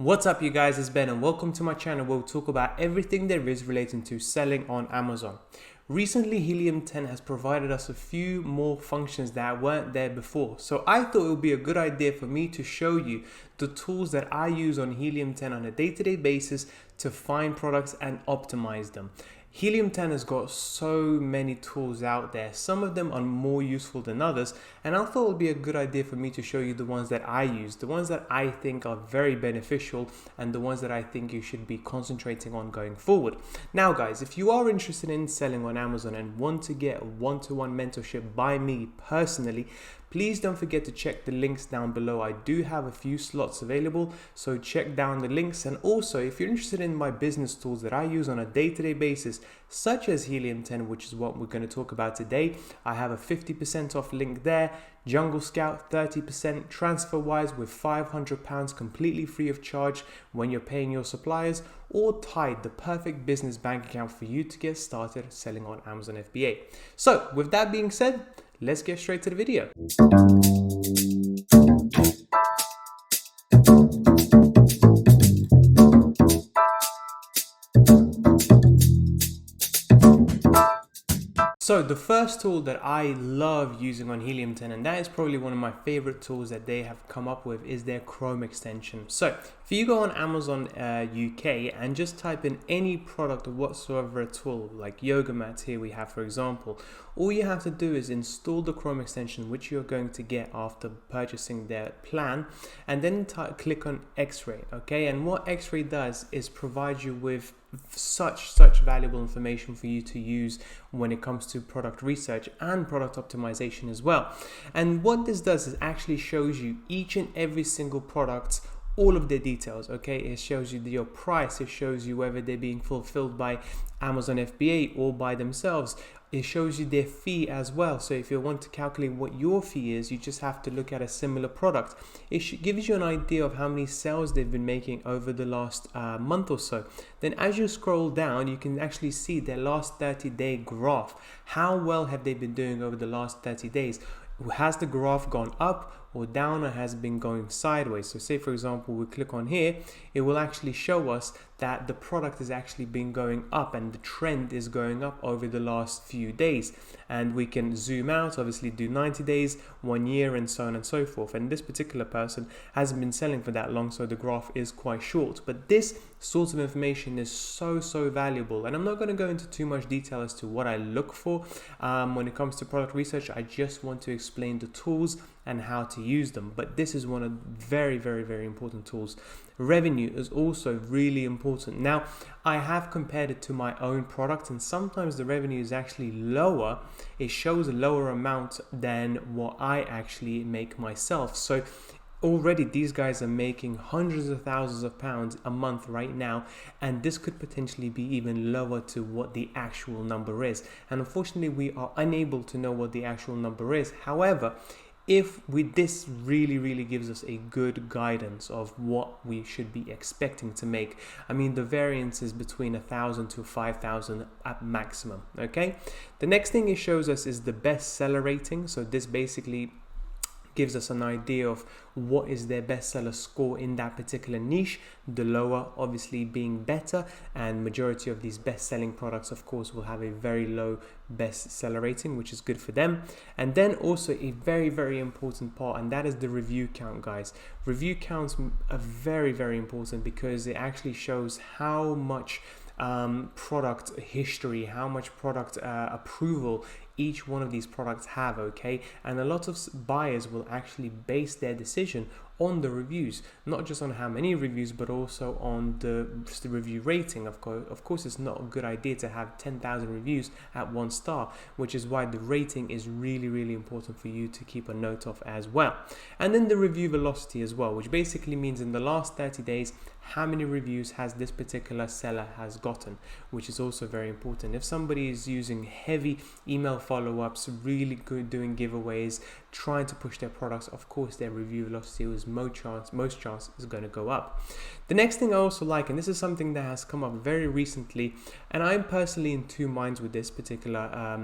What's up, you guys? It's Ben and welcome to my channel where we'll talk about everything there is relating to selling on Amazon. Recently, Helium 10 has provided us a few more functions that weren't there before. So I thought it would be a good idea for me to show you the tools that I use on Helium 10 on a day-to-day basis to find products and optimize them. Helium 10 has got so many tools out there. Some of them are more useful than others, and I thought it would be a good idea for me to show you the ones that I use, the ones that I think are very beneficial, and the ones that I think you should be concentrating on going forward. Now guys, if you are interested in selling on Amazon and want to get one-to-one mentorship by me personally, please don't forget to check the links down below. I do have a few slots available, so check down the links. And also, if you're interested in my business tools that I use on a day-to-day basis, such as Helium 10, which is what we're going to talk about today, I have a 50% off link there. Jungle Scout 30%, Transferwise with £500 completely free of charge when you're paying your suppliers, or Tide, the perfect business bank account for you to get started selling on Amazon FBA. So with that being said, let's get straight to the video. So the first tool that I love using on Helium 10, and that is probably one of my favorite tools that they have come up with, is their Chrome extension. So if you go on Amazon UK and just type in any product whatsoever at all, like yoga mats here we have, for example, all you have to do is install the Chrome extension, which you're going to get after purchasing their plan, and then click on X-Ray, okay? And what X-Ray does is provide you with such valuable information for you to use when it comes to product research and product optimization as well. And what this does is actually shows you each and every single product, all of their details, okay? It shows you your price, it shows you whether they're being fulfilled by Amazon FBA or by themselves. It shows you their fee as well. So if you want to calculate what your fee is, you just have to look at a similar product. It gives you an idea of how many sales they've been making over the last month or so. Then as you scroll down, you can actually see their last 30-day graph. How well have they been doing over the last 30 days? Has the graph gone up or down, or has been going sideways? So say for example we click on here, it will actually show us that the product has actually been going up and the trend is going up over the last few days. And we can zoom out, obviously do 90 days, 1 year, and so on and so forth. And this particular person hasn't been selling for that long, so the graph is quite short. But this sort of information is so valuable, and I'm not going to go into too much detail as to what I look for when it comes to product research. I just want to explain the tools and how to use them. But this is one of very important tools. Revenue is also really important. Now, I have compared it to my own product, and sometimes the revenue is actually lower. It shows a lower amount than what I actually make myself. So already these guys are making hundreds of thousands of pounds a month right now, and this could potentially be even lower to what the actual number is. And unfortunately, we are unable to know what the actual number is. However, this really gives us a good guidance of what we should be expecting to make. I mean, the variance is between 1,000 to 5,000 at maximum, okay? The next thing it shows us is the bestseller rating. So this basically gives us an idea of what is their bestseller score in that particular niche, the lower obviously being better, and majority of these best-selling products of course will have a very low bestseller rating, which is good for them. And then also a very important part, and that is the review count, guys. Review counts are very important because it actually shows how much product history, how much product approval each one of these products have, okay? And a lot of buyers will actually base their decision on the reviews, not just on how many reviews, but also on the review rating. Of course, it's not a good idea to have 10,000 reviews at 1 star, which is why the rating is really important for you to keep a note of as well. And then the review velocity as well, which basically means in the last 30 days, how many reviews has this particular seller has gotten, which is also very important. If somebody is using heavy email follow-ups, really good doing giveaways, trying to push their products, of course their review velocity is most chance is going to go up. The next thing I also like, and this is something that has come up very recently, and I'm personally in two minds with this particular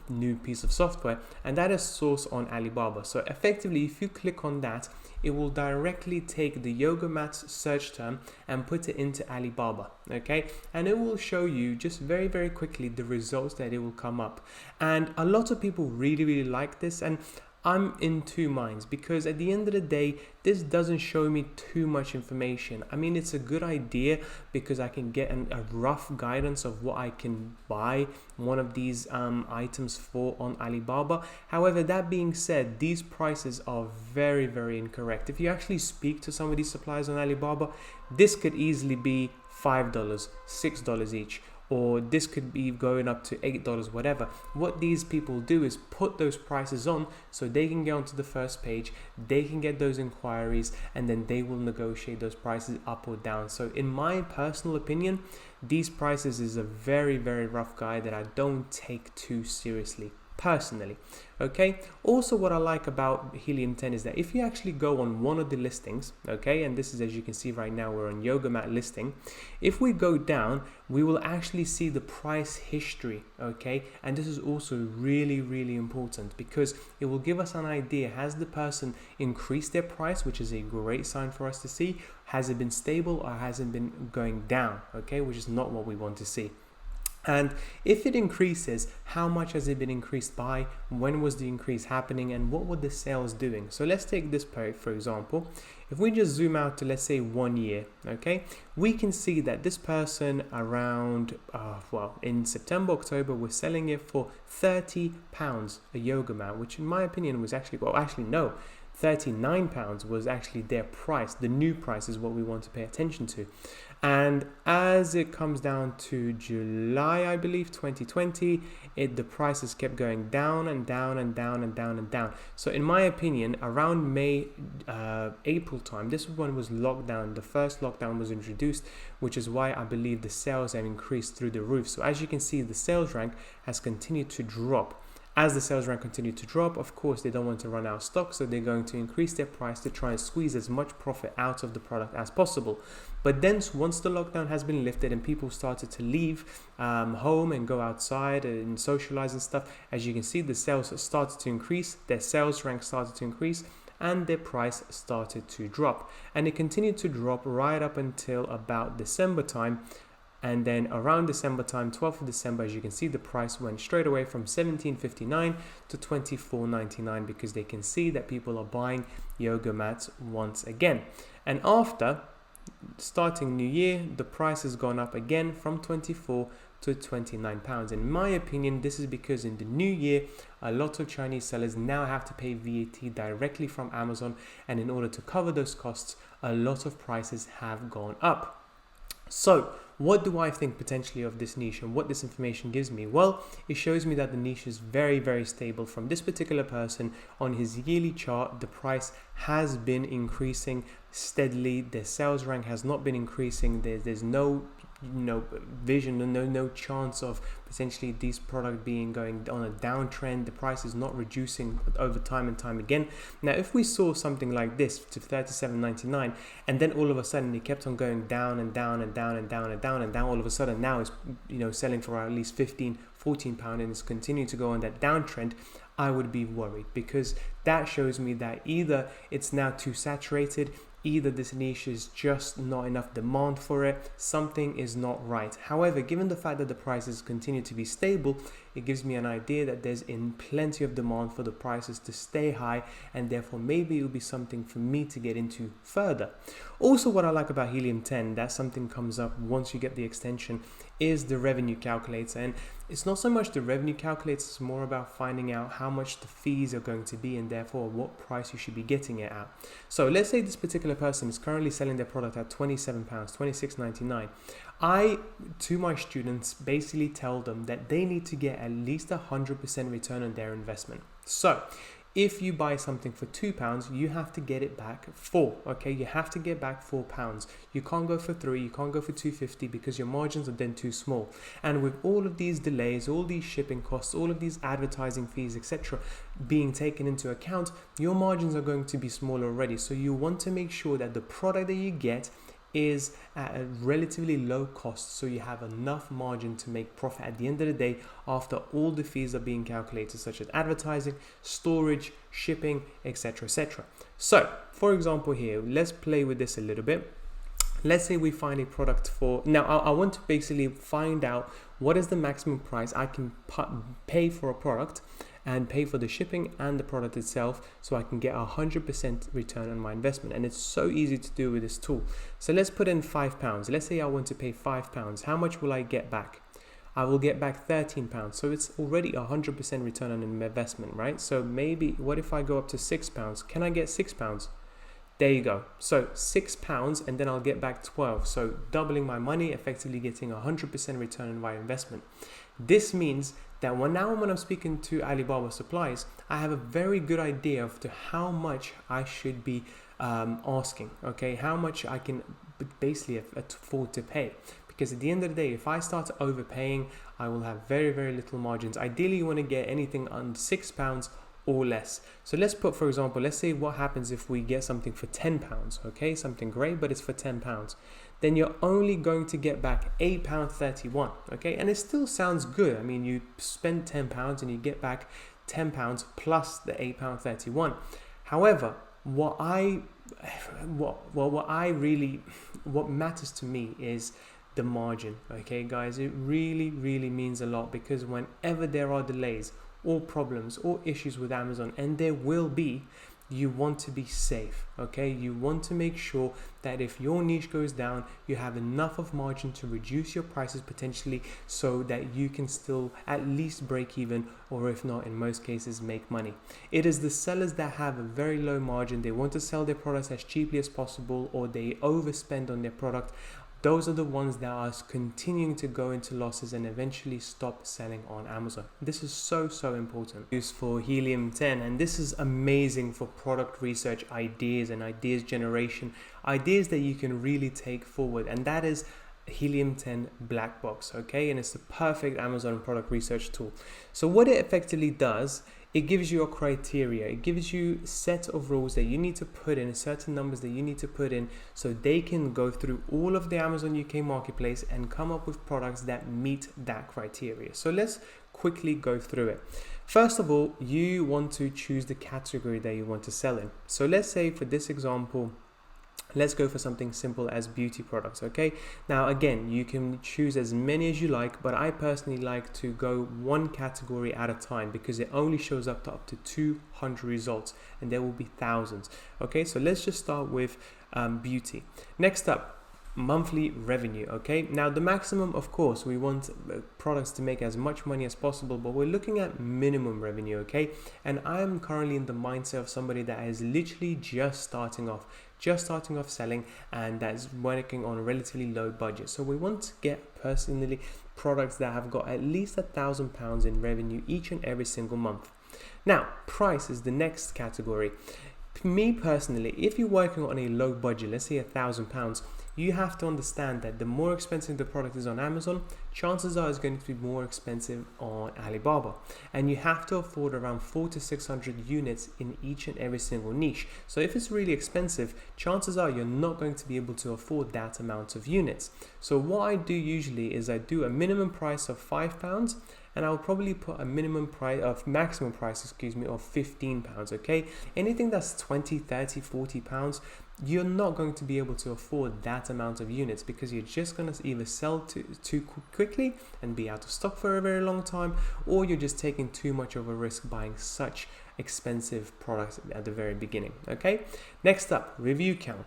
new piece of software, and that is sourced on Alibaba. So effectively, if you click on that, it will directly take the yoga mats search term and put it into Alibaba, okay? And it will show you just very, very quickly the results that it will come up. And a lot of people really, really like this, and I'm in two minds, because at the end of the day, this doesn't show me too much information. I mean, it's a good idea because I can get a rough guidance of what I can buy one of these items for on Alibaba. However, that being said, these prices are very, very incorrect. If you actually speak to some of these suppliers on Alibaba, this could easily be $5, $6 each, or this could be going up to $8, whatever. What these people do is put those prices on so they can get onto the first page, they can get those inquiries, and then they will negotiate those prices up or down. So in my personal opinion, these prices is a very, very rough guide that I don't take too seriously personally. Okay, also what I like about Helium 10 is that if you actually go on one of the listings, okay, and this is, as you can see right now, we're on yoga mat listing. If we go down, we will actually see the price history, okay, and this is also really, really important because it will give us an idea, has the person increased their price, which is a great sign for us to see, has it been stable or has it been going down, okay, which is not what we want to see. And if it increases, how much has it been increased by, when was the increase happening, and what were the sales doing? So let's take this period, for example. If we just zoom out to, let's say, 1 year, okay, we can see that this person around, in September, October, was selling it for £30 a yoga mat, which in my opinion was actually, £39 was actually their price. The new price is what we want to pay attention to. And as it comes down to July, I believe, 2020, the prices kept going down and down and down and down and down. So in my opinion, around May, April time, this one was locked down. The first lockdown was introduced, which is why I believe the sales have increased through the roof. So as you can see, the sales rank has continued to drop. As the sales rank continued to drop, of course, they don't want to run out of stock, so they're going to increase their price to try and squeeze as much profit out of the product as possible. But then once the lockdown has been lifted and people started to leave home and go outside and socialize and stuff, as you can see, the sales started to increase, their sales rank started to increase, and their price started to drop. And it continued to drop right up until about December time. And then around December time, 12th of December, as you can see, the price went straight away from $17.59 to $24.99 because they can see that people are buying yoga mats once again. And after starting new year, the price has gone up again from £24 to £29. In my opinion, this is because in the new year, a lot of Chinese sellers now have to pay VAT directly from Amazon. And in order to cover those costs, a lot of prices have gone up. So what do I think potentially of this niche and what this information gives me? Well, it shows me that the niche is very, very stable. From this particular person on his yearly chart, the price has been increasing steadily. Their sales rank has not been increasing. There's no vision, no chance of potentially these product being going on a downtrend. The price is not reducing over time and time again. Now, if we saw something like this to $37.99 and then all of a sudden it kept on going down and down and down and down and down and down, all of a sudden now it's selling for at least £15-14 and it's continuing to go on that downtrend, I would be worried because that shows me that either it's now too saturated, either this niche is just not enough demand for it, something is not right. However, given the fact that the prices continue to be stable, it gives me an idea that there's plenty of demand for the prices to stay high, and therefore maybe it will be something for me to get into further. Also, what I like about Helium 10, that something comes up once you get the extension, is the revenue calculator. And it's not so much the revenue calculator, it's more about finding out how much the fees are going to be and therefore what price you should be getting it at. So let's say this particular person is currently selling their product at £27, $26.99. I, to my students, basically tell them that they need to get at least 100% return on their investment. So if you buy something for £2, you have to get it back £4. Okay, you have to get back £4. You can't go for £3, you can't go for $2.50 because your margins are then too small. And with all of these delays, all these shipping costs, all of these advertising fees, etc., being taken into account, your margins are going to be small already. So you want to make sure that the product that you get is at a relatively low cost, so you have enough margin to make profit at the end of the day after all the fees are being calculated, such as advertising, storage, shipping, etc, etc. So for example here, let's play with this a little bit. Let's say we find a product for, now I want to basically find out what is the maximum price I can pay for a product and pay for the shipping and the product itself, so I can get 100% return on my investment. And it's so easy to do with this tool. So let's put in £5. Let's say I want to pay £5. How much will I get back? I will get back £13. So it's already 100% return on investment, right? So maybe, what if I go up to £6? Can I get £6? There you go. So £6, and then I'll get back 12. So doubling my money, effectively getting 100% return on my investment. This means that when I'm speaking to Alibaba suppliers, I have a very good idea of to how much I should be asking, okay? How much I can basically afford to pay. Because at the end of the day, if I start overpaying, I will have very, very little margins. Ideally, you want to get anything under £6 or less. So let's put, for example, let's say what happens if we get something for £10, okay? Something great, but it's for £10. Then you're only going to get back £8.31, okay? And it still sounds good. I mean, you spend £10 and you get back £10 plus the £8.31. However, what matters to me is the margin, okay, guys? It really, really means a lot, because whenever there are delays or problems or issues with Amazon, and there will be, you want to be safe, okay? You want to make sure that if your niche goes down, you have enough of margin to reduce your prices potentially, so that you can still at least break even, or if not, in most cases, make money. It is the sellers that have a very low margin. They want to sell their products as cheaply as possible, or they overspend on their product. Those are the ones that are continuing to go into losses and eventually stop selling on Amazon. This is so, so important. Used for Helium 10, and this is amazing for product research ideas and ideas generation, ideas that you can really take forward. And that is Helium 10 black box, okay? And it's the perfect Amazon product research tool. So what it effectively does, it gives you a criteria. It gives you a set of rules that you need to put in, certain numbers that you need to put in, so they can go through all of the Amazon UK marketplace and come up with products that meet that criteria. So let's quickly go through it. First of all, you want to choose the category that you want to sell in. So let's say for this example, let's go for something simple as beauty products, okay? Now, again, you can choose as many as you like, but I personally like to go one category at a time, because it only shows up to 200 results, and there will be thousands, okay? So let's just start with beauty. Next up, monthly revenue, okay? Now the maximum, of course, we want products to make as much money as possible, but we're looking at minimum revenue, okay? And I'm currently in the mindset of somebody that is literally just starting off selling, and that's working on a relatively low budget. So we want to get personally products that have got at least £1,000 in revenue each and every single month. Now, price is the next category. Me personally, if you're working on a low budget, let's say £1,000, you have to understand that the more expensive the product is on Amazon, chances are it's going to be more expensive on Alibaba. And you have to afford around 400 to 600 units in each and every single niche. So if it's really expensive, chances are you're not going to be able to afford that amount of units. So what I do usually is I do a minimum price of £5, and I'll probably put a maximum price of £15, okay? Anything that's 20, 30, 40 pounds, you're not going to be able to afford that amount of units, because you're just going to either sell too quickly and be out of stock for a very long time, or you're just taking too much of a risk buying such expensive products at the very beginning, okay? Next up, review count.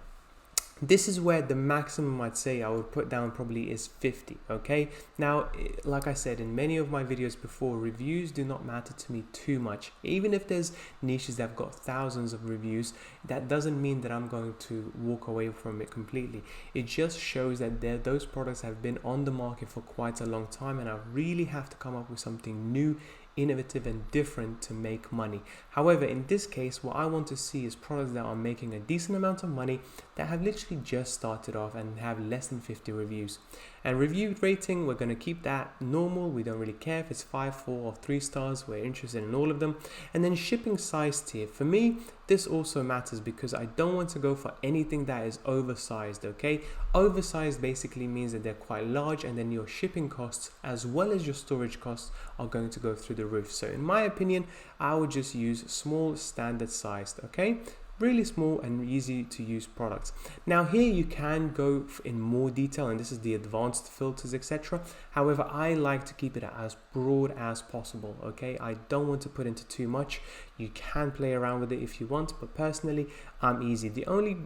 This is where the maximum I'd say I would put down probably is 50, okay? Now, like I said in many of my videos before, reviews do not matter to me too much. Even if there's niches that have got thousands of reviews, that doesn't mean that I'm going to walk away from it completely. It just shows that those products have been on the market for quite a long time, and I really have to come up with something new, innovative and different to make money. However, in this case, what I want to see is products that are making a decent amount of money, that have literally just started off and have less than 50 reviews. And review rating, we're going to keep that normal. We don't really care if it's 5, 4 or 3 stars. We're interested in all of them. And then shipping size tier. For me, this also matters because I don't want to go for anything that is oversized, okay? Oversized basically means that they're quite large, and then your shipping costs as well as your storage costs are going to go through the roof. So in my opinion, I would just use small, standard sized, okay? Really small and easy to use products. Now here you can go in more detail, and this is the advanced filters, etc. However, I like to keep it as broad as possible, okay? I don't want to put into too much. You can play around with it if you want, but personally, I'm easy.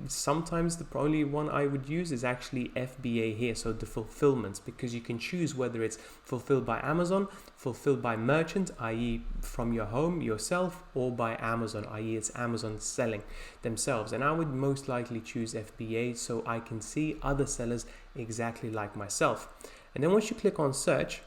Sometimes the only one I would use is actually FBA here, so the fulfillments, because you can choose whether it's fulfilled by Amazon, fulfilled by merchant, i.e. from your home yourself, or by Amazon, i.e. it's Amazon selling themselves. And I would most likely choose FBA so I can see other sellers exactly like myself. And then once you click on search,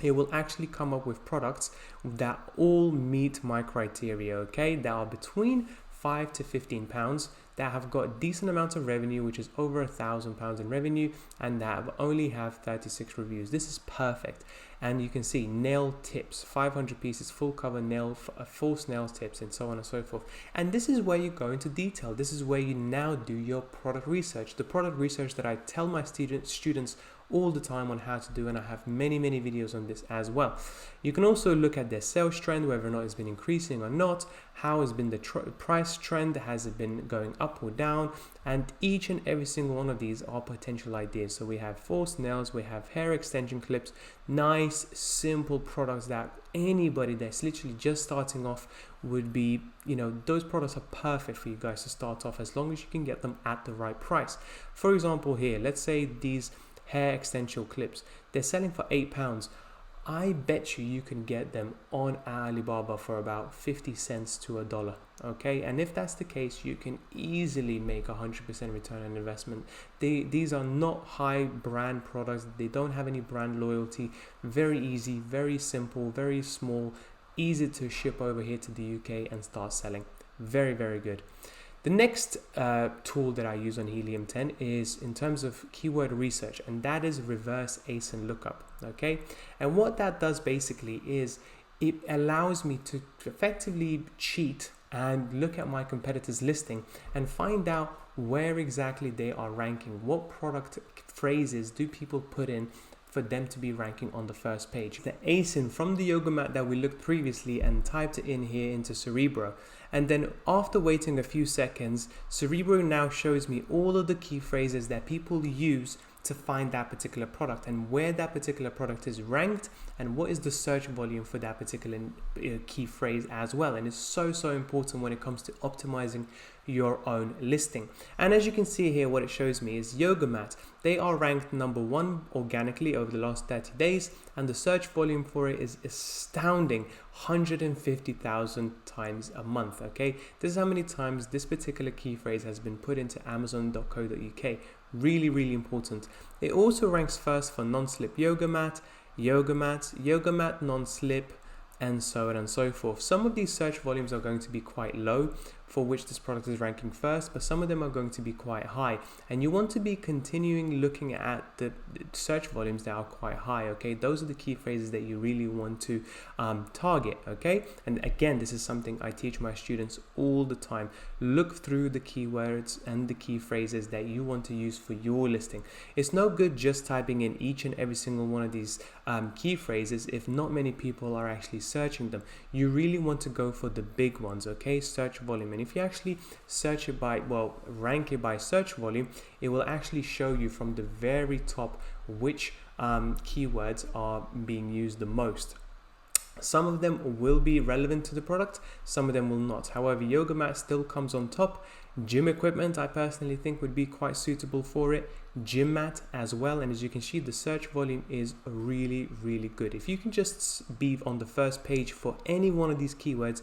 it will actually come up with products that all meet my criteria, okay? That are between £5 to £15, that have got a decent amount of revenue, which is over £1,000 in revenue, and that only have 36 reviews. This is perfect. And you can see nail tips, 500 pieces, full cover nail, false nail tips, and so on and so forth. And this is where you go into detail. This is where you now do your product research. The product research that I tell my students all the time on how to do, and I have many videos on this as well. You can also look at their sales trend, whether or not it's been increasing or not, how has been the price trend, has it been going up or down, and each and every single one of these are potential ideas. So we have false nails, we have hair extension clips, nice simple products that anybody that's literally just starting off would be, those products are perfect for you guys to start off, as long as you can get them at the right price. For example, here, let's say these hair extension clips, they're selling for £8. I bet you can get them on Alibaba for about 50 cents to $1, okay? And if that's the case, you can easily make 100% return on investment. These are not high brand products. They don't have any brand loyalty. Very easy, very simple, very small, easy to ship over here to the UK and start selling. Very good. The next tool that I use on Helium 10 is in terms of keyword research, and that is reverse ASIN lookup, okay? And what that does basically is it allows me to effectively cheat and look at my competitors' listing and find out where exactly they are ranking. What product phrases do people put in for them to be ranking on the first page? The ASIN from the yoga mat that we looked previously and typed it in here into Cerebro. And then after waiting a few seconds, Cerebro now shows me all of the key phrases that people use to find that particular product and where that particular product is ranked and what is the search volume for that particular key phrase as well. And it's so important when it comes to optimizing your own listing. And as you can see here, what it shows me is yoga mat. They are ranked number 1 organically over the last 30 days, and the search volume for it is astounding, 150,000 times a month, okay? This is how many times this particular key phrase has been put into amazon.co.uk. Really important. It also ranks first for non-slip yoga mat, non-slip, and so on and so forth. Some of these search volumes are going to be quite low, for which this product is ranking first, but some of them are going to be quite high, and you want to be continuing looking at the search volumes that are quite high, okay? Those are the key phrases that you really want to target, okay? And again, this is something I teach my students all the time. Look through the keywords and the key phrases that you want to use for your listing. It's no good just typing in each and every single one of these key phrases if not many people are actually searching them. You really want to go for the big ones, okay? Search volume. And if you actually search it by, rank it by search volume, it will actually show you from the very top which keywords are being used the most. Some of them will be relevant to the product, some of them will not. However, yoga mat still comes on top. Gym equipment, I personally think, would be quite suitable for it. Gym mat as well. And as you can see, the search volume is really good. If you can just be on the first page for any one of these keywords,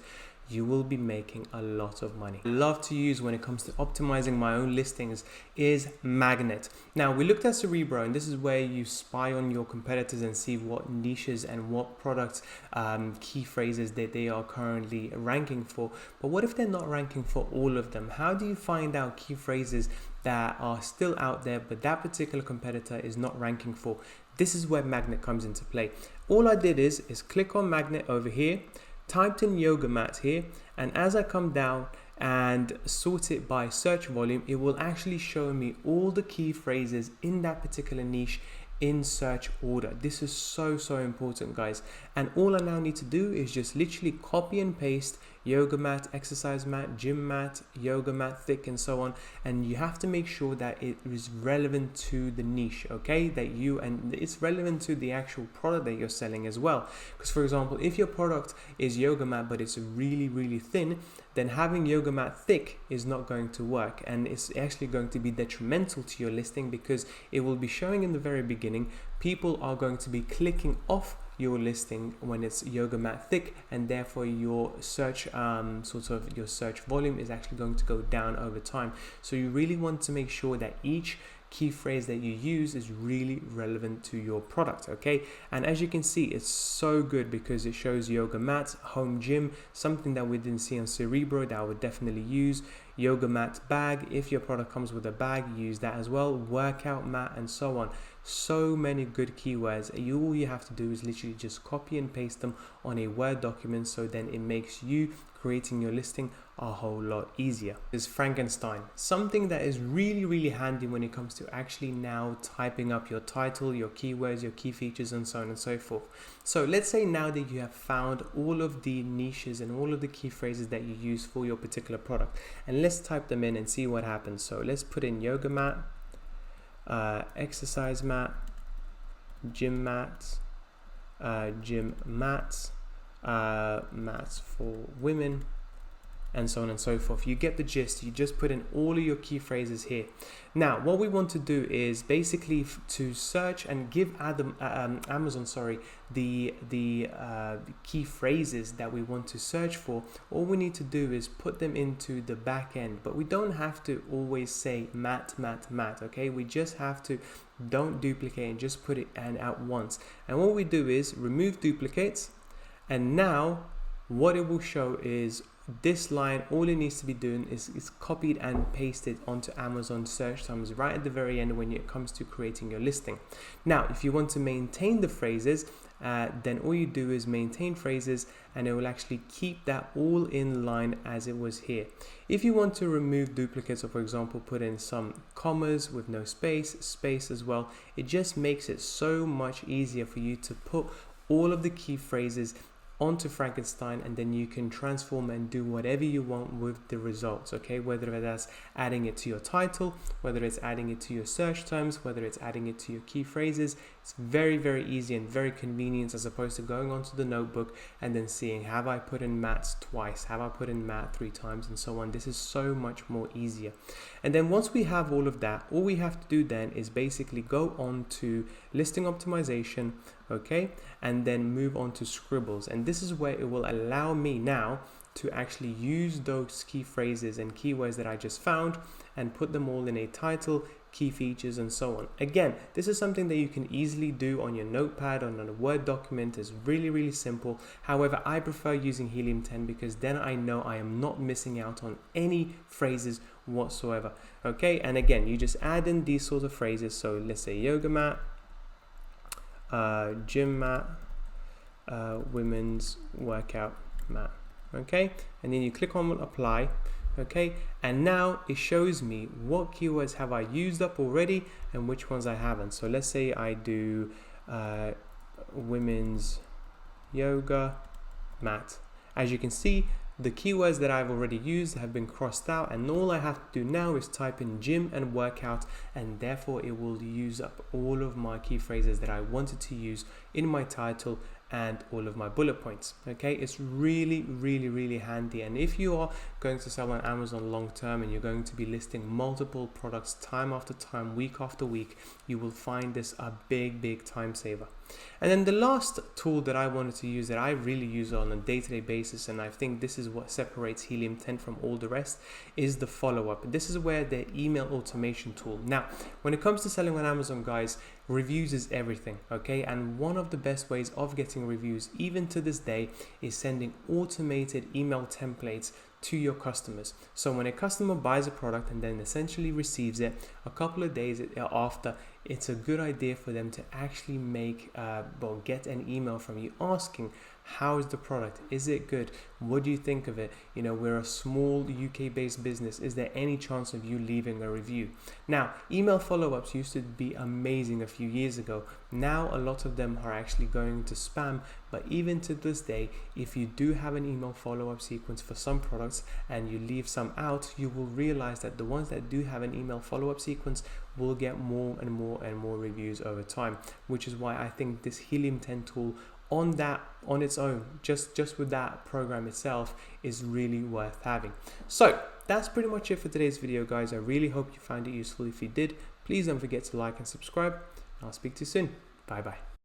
you will be making a lot of money. I love to use when it comes to optimizing my own listings is Magnet. Now we looked at Cerebro, and this is where you spy on your competitors and see what niches and what products, key phrases that they are currently ranking for. But what if they're not ranking for all of them? How do you find out key phrases that are still out there but that particular competitor is not ranking for? This is where Magnet comes into play. All I did is click on Magnet over here, typed in yoga mat here, and as I come down and sort it by search volume, it will actually show me all the key phrases in that particular niche in search order. This is so important, guys. And all I now need to do is just literally copy and paste yoga mat, exercise mat, gym mat, yoga mat, thick, and so on. And you have to make sure that it is relevant to the niche, okay, and it's relevant to the actual product that you're selling as well. Because for example, if your product is yoga mat but it's really thin, then having yoga mat thick is not going to work, and it's actually going to be detrimental to your listing, because it will be showing in the very beginning people are going to be clicking off your listing when it's yoga mat thick, and therefore your search your search volume is actually going to go down over time. So you really want to make sure that each key phrase that you use is really relevant to your product, okay? And as you can see, it's so good because it shows yoga mat, home gym, something that we didn't see on Cerebro that I would definitely use. Yoga mat bag, if your product comes with a bag, use that as well. Workout mat, and so on. So many good keywords. All you have to do is literally just copy and paste them on a Word document, so then it makes you creating your listing a whole lot easier. Is Frankenstein, something that is really handy when it comes to actually now typing up your title, your keywords, your key features, and so on and so forth. So let's say now that you have found all of the niches and all of the key phrases that you use for your particular product, and let's type them in and see what happens. So let's put in yoga mat, exercise mat, gym mats, gym mats, mats for women, and so on and so forth. You get the gist. You just put in all of your key phrases here. Now what we want to do is basically to search and give Amazon the key phrases that we want to search for. All we need to do is put them into the back end, but we don't have to always say mat, okay? We just have to don't duplicate and just put it out once. And what we do is remove duplicates, and now what it will show is this line. All it needs to be doing is copied and pasted onto Amazon search terms right at the very end when it comes to creating your listing. Now if you want to maintain the phrases, then all you do is maintain phrases, and it will actually keep that all in line as it was here. If you want to remove duplicates, or for example put in some commas with no space as well, it just makes it so much easier for you to put all of the key phrases onto Frankenstein, and then you can transform and do whatever you want with the results, okay? Whether that's adding it to your title, whether it's adding it to your search terms, whether it's adding it to your key phrases. It's very easy and very convenient, as opposed to going onto the notebook and then seeing, have I put in mats twice, have I put in mat 3 times, and so on. This is so much more easier. And then once we have all of that, all we have to do then is basically go on to listing optimization, okay, and then move on to scribbles. And this is where it will allow me now to actually use those key phrases and keywords that I just found and put them all in a title, key features, and so on. Again, this is something that you can easily do on your notepad, on a Word document. It's really simple. However, I prefer using Helium 10 because then I know I am not missing out on any phrases whatsoever, okay? And again, you just add in these sorts of phrases. So let's say yoga mat, gym mat, women's workout mat, okay? And then you click on apply, okay? And now it shows me what keywords have I used up already and which ones I haven't. So let's say I do women's yoga mat. As you can see, the keywords that I've already used have been crossed out, and all I have to do now is type in gym and workout, and therefore it will use up all of my key phrases that I wanted to use in my title and all of my bullet points. Okay, it's really, really, really handy. And if you are going to sell on Amazon long term and you're going to be listing multiple products time after time, week after week, you will find this a big time saver. And then the last tool that I wanted to use, that I really use on a day-to-day basis, and I think this is what separates Helium 10 from all the rest, is the follow-up. This is where the email automation tool. Now, when it comes to selling on Amazon, guys, reviews is everything, okay? And one of the best ways of getting reviews, even to this day, is sending automated email templates to your customers. So when a customer buys a product and then essentially receives it a couple of days after, it's a good idea for them to actually get an email from you asking, how is the product? Is it good? What do you think of it? You know, we're a small UK based business. Is there any chance of you leaving a review? Now, email follow-ups used to be amazing a few years ago. Now, a lot of them are actually going to spam. But even to this day, if you do have an email follow-up sequence for some products and you leave some out, you will realize that the ones that do have an email follow-up sequence will get more and more reviews over time, which is why I think this Helium 10 tool on its own, just with that program itself, is really worth having. So that's pretty much it for today's video, guys. I really hope you found it useful. If you did, please don't forget to like and subscribe. I'll speak to you soon. Bye bye.